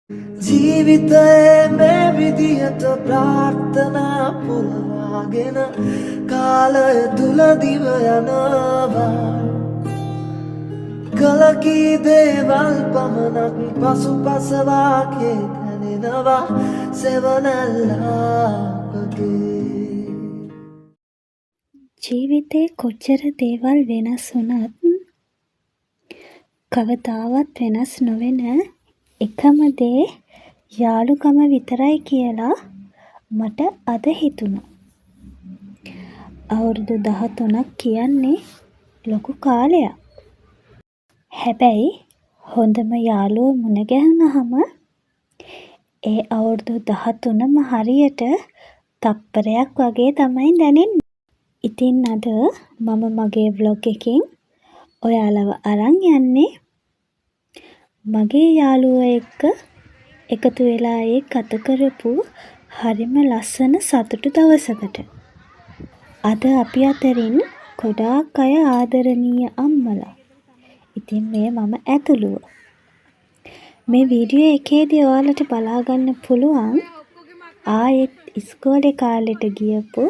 ජීවිතයේ මේ විදිහට ප්‍රාර්ථනා පුරවාගෙන කාලය තුල දිව යනවා කලකී දේවල් පමණක් පසුපසවා කේතනෙනවා සෙවනැල්ලා වගේ ජීවිතේ කොච්චර දේවල් වෙනස් වුණත් කවදාවත් වෙනස් නොවෙන එකම දේ යාළුකම විතරයි කියලා මට අද හිතුණා. අවුරුදු 13ක් කියන්නේ ලොකු කාලයක්. හැබැයි හොඳම යාළුවෝ මුණ ගැහුනහම ඒ අවුරුදු 13ම හරියට තප්පරයක් වගේ තමයි දැනෙන්නේ. ඉතින් අද මම මගේ vlog එකෙන් ඔයාලව අරන් යන්නේ මගේ යාළුවෝ එක්ක එකතු වෙලා ගත කරපු හරිම ලස්සන සතුටු දවසකට. අද අපි අතරින් ගොඩාක් අය ආදරණීය අම්මලා. ඉතින් මේ මම ඇතුළුව. මේ වීඩියෝ එකේදී ඔයාලට බලා ගන්න පුළුවන් ආයෙත් ඉස්කෝලේ කාලෙට ගියපු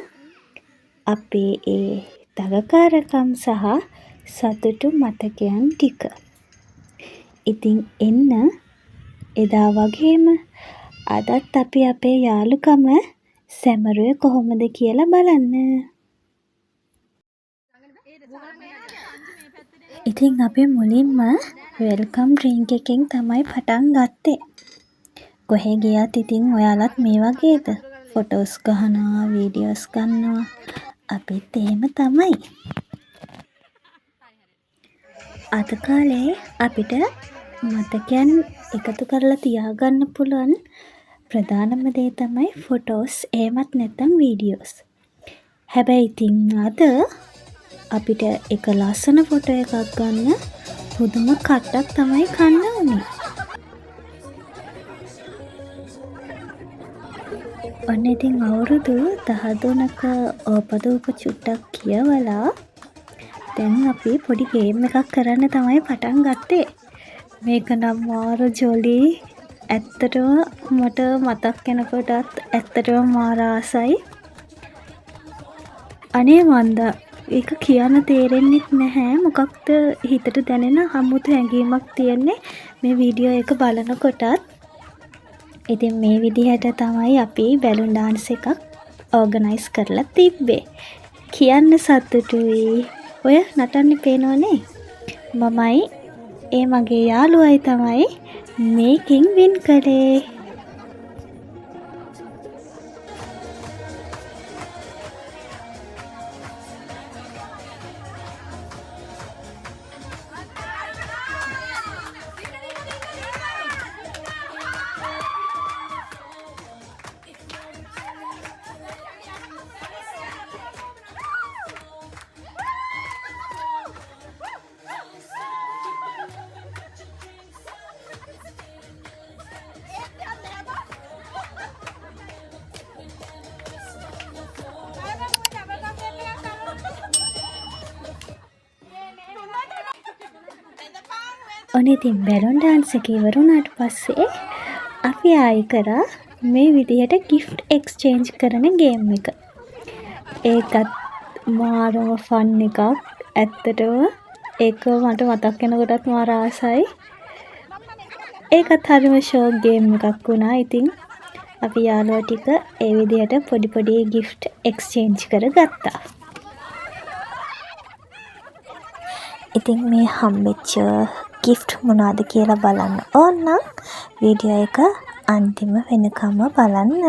අපේ ඒ තරකාරකම් සහ සතුටු මතකයන් ටික. ඉතින් එන්න එදා වගේම අදත් අපි අපේ යාළුකම සැමරුවේ කොහොමද කියලා බලන්න. ඉතින් අපි මුලින්ම වෙල්කම් ඩ්‍රින්ක් එකෙන් තමයි පටන් ගත්තේ. කොහේ ගියත් ඉතින් ඔයාලත් මේ වගේද? ෆොටෝස් ගහනවා, වීඩියෝස් ගන්නවා. අපිත් එහෙම තමයි. අද කාලේ අපිට මතකයන් එකතු කරලා තියාගන්න පුළුවන් ප්‍රධානම දේ තමයි ෆොටෝස් එහෙමත් නැත්නම් වීඩියෝස්. හැබැයි ඉතින් අද අපිට එක ලස්සන ෆොටෝ එකක් ගන්න පුදුම කට්ටක් තමයි කන්න උනේ. ඔන්න ඉතින් අවුරුදු 13ක ඕපදූප චුට්ටක් කියවලා දැන් අපි පොඩි ගේම් එකක් කරන්න තමයි පටන් ගත්තේ. මේක නම් මාර ජොලි. ඇත්තටම මට මතක් වෙනකොටත් ඇත්තටම මාර ආසයි. අනේ මන්දා ඒක කියන්න තේරෙන්නේ නැහැ. මොකක්ද හිතට දැනෙන අමුතු හැඟීමක් තියෙන්නේ මේ වීඩියෝ එක බලනකොටත්. ඉතින් මේ විදිහට තමයි අපි බැලුන් ඩාන්ස් එකක් ඕගනයිස් කරලා තිබ්බේ. කියන්න සතුටුයි. ඔය නටන්නේ පේනවනේ. මමයි ඒ මගේ යාළුවයි තමයි මේකෙන් වින් කළේ. ඔන්න ඉතින් බැලුන් ඩාන්ස් එක ඉවර වුණාට පස්සේ අපි ආයි කරා මේ විදිහට gift exchange කරන ගේම් එක. ඒකත් මාරම ෆන් එකක්. ඇත්තටම ඒක මට මතක් වෙනකොටත් මාර ආසයි. ඒකත් හරිම ෂෝක් ගේම් එකක් වුණා. ඉතින් අපි යාළුවෝ ටික ඒ විදිහට පොඩි පොඩි gift exchange කරගත්තා. ඉතින් මේ හම්බෙච්ච gift මොනවද කියලා බලන්න ඕන නම් වීඩියෝ එක අන්තිම වෙනකම්ම බලන්න.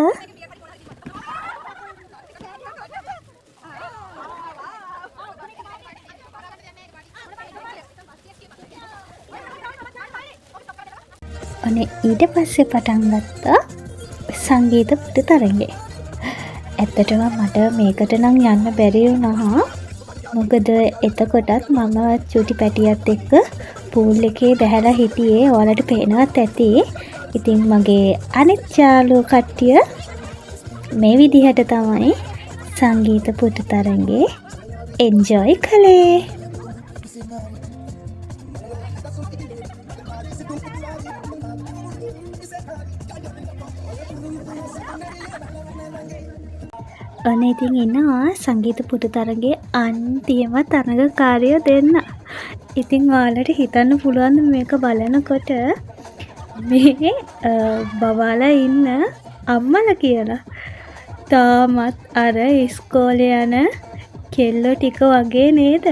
අනේ ඊට පස්සේ පටන් ගත්තා සංගීත පුට තරඟේ. ඇත්තටම මට මේකට නම් යන්න බැරි වුණා. මොකද එතකොටත් මම චුටි පැටියත් එක්ක පූල් එකේ බැහැලා හිටියේ. ඔයාලට පේනවත් ඇති. ඉතින් මගේ අනිත් යාළුවෝ කට්ටිය මේ විදිහට තමයි සංගීත පුට තරඟේ එන්ජොයි කළේ. ඔන්න ඉතින් ඉන්නවා සංගීත පුටු තරගේ අන්තිම තරගකාරයෝ දෙන්න. ඉතින් ඔයාලට හිතන්න පුළුවන් මේක බලනකොට මේ බබාලා ඉන්න අම්මලා කියලා. තාමත් අර ඉස්කෝලේ යන කෙල්ලෝ ටික වගේ නේද?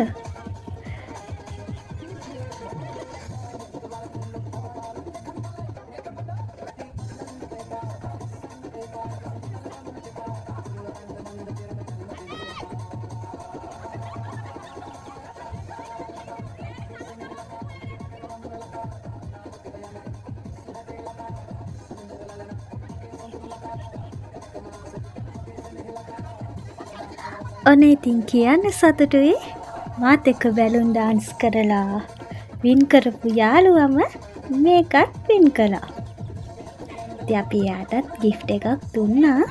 ඔන්න ඉතින් කියන්න සතුටුයි මාත් එක්ක බැලුන් ඩාන්ස් කරලා වින් කරපු යාළුවම මේකත් වින් කළා. ඉතින් අපි එයාටත් gift එකක් දුන්නා.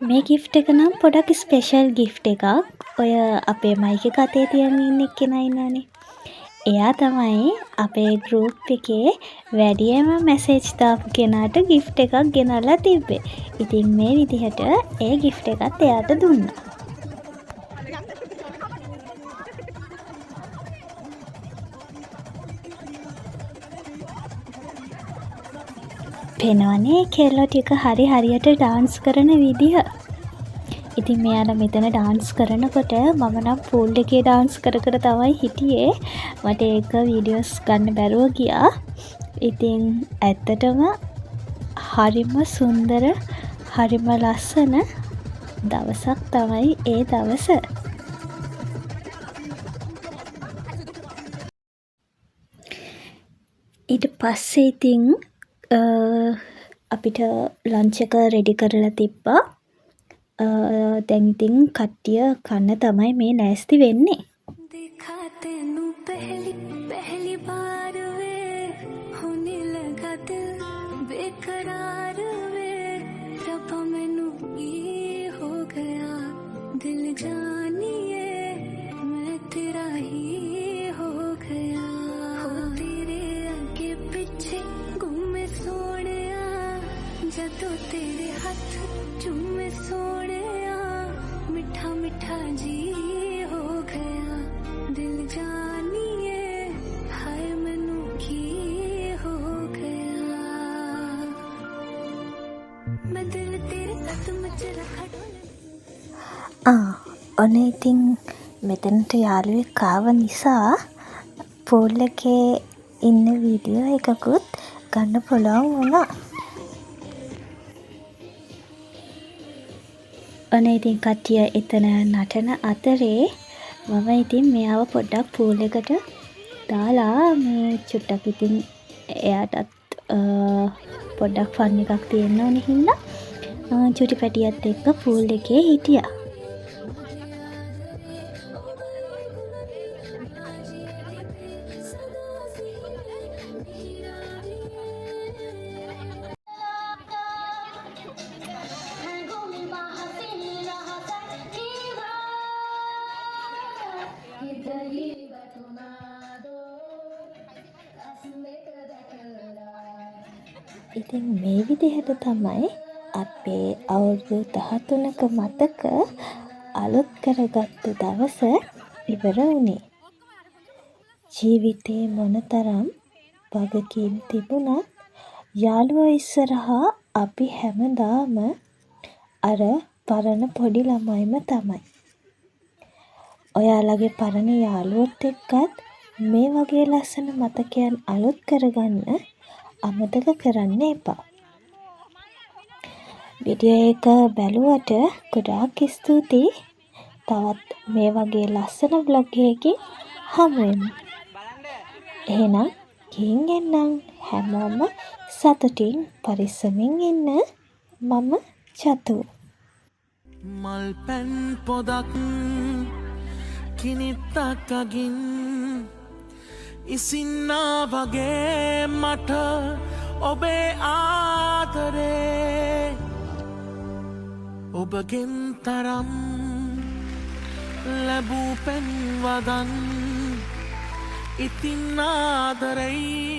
මේ gift එක නම් පොඩක් ස්පෙෂල් gift එකක්. ඔය අපේ මයික් එක අතේ තියන් ඉන්න එක්කෙනා ඉන්නවනේ. එයා තමයි අපේ ගෲප් එකේ වැඩිම මැසේජ් දාපු කෙනාට gift එකක් ගෙනල්ලා තිබ්බේ. ඉතින් මේ විදිහට ඒ gift එකත් එයාට දුන්නා. පේනවනේ කෙල්ලෝ ටික හරියට ඩාන්ස් කරන විදිහ. ඉතින් මෙයාලා මෙතන ඩාන්ස් කරනකොට මම නම් පූල් එකේ ඩාන්ස් කර තමයි හිටියේ. මට ඒක වීඩියෝස් ගන්න බැරුව ගියා. ඉතින් ඇත්තටම හරිම සුන්දර හරිම ලස්සන දවසක් තමයි ඒ දවස. ඊට පස්සේ ඉතින් අපිට ලන්ච් එක රෙඩි කරලා තිබ්බා. දැන් ඉතින් කට්ටිය කන්න තමයි මේ ලෑස්ති වෙන්නේ. देखा तेनू पहली बार वे होने लगा दिल बेकरार वे रब्बा मैनू ये हो गया दिल जानिए मैं तेरा ही हो गया हो तेरे आगे पीछे घूमे सोनिया जदों तेरे हाथ चूमे सोनिया मीठा मीठा जी हो गया दिल जानिए हाय मैनू की हो गया मैं दिल तेरे कदम च रखा डोले ඔන්න ඉතින් මෙතනට යාළුවෙක් ආව නිසා පූල් එකේ ඉන්න වීඩියෝ එකකුත් ගන්න පුළුවන් වුණා. ඔන්න ඉතින් කට්ටිය එතන නටන අතරේ මම ඉතින් මෙයාව පොඩ්ඩක් පූල් එකට දාලා මේ චුට්ටක් ඉතින් එයාටත් පොඩ්ඩක් ෆන් එකක් තියෙන්න ඕනේ හින්දා චුටි පැටියත් එක්ක පූල් එකේ හිටියා. ඉතින් මේ විදිහට තමයි අපේ අවුරුදු 13ක මතක අලුත් කරගත්තු දවස ඉවර වුණේ. ජීවිතේ මොනතරම් වගකීම් තිබුණත් යාළුවෝ ඉස්සරහා අපි හැමදාම අර පරණ පොඩි ළමයිම තමයි. ඔයාලගේ පරණ යාළුවොත් එක්කත් මේ වගේ ලස්සන මතකයන් අලුත් කරගන්න අමතක කරන්න එපා. වීඩියෝ එක බැලුවට ගොඩාක් ස්තුතියි. තවත් මේ වගේ ලස්සන බ්ලොග් එකකින් හමු වෙමු. එහෙනම් ගිහින් එන්නම්. හැමෝම සතුටින් පරිස්සමින් ඉන්න. මම චතු. මල් පැන් පොදක් කිනිත්තක් අගින් ඉසින්නා වගේ මට ඔබේ ආදරේ ඔබගෙන් තරම් ලැබූ පෙන්වදන් ඉතින් ආදරයි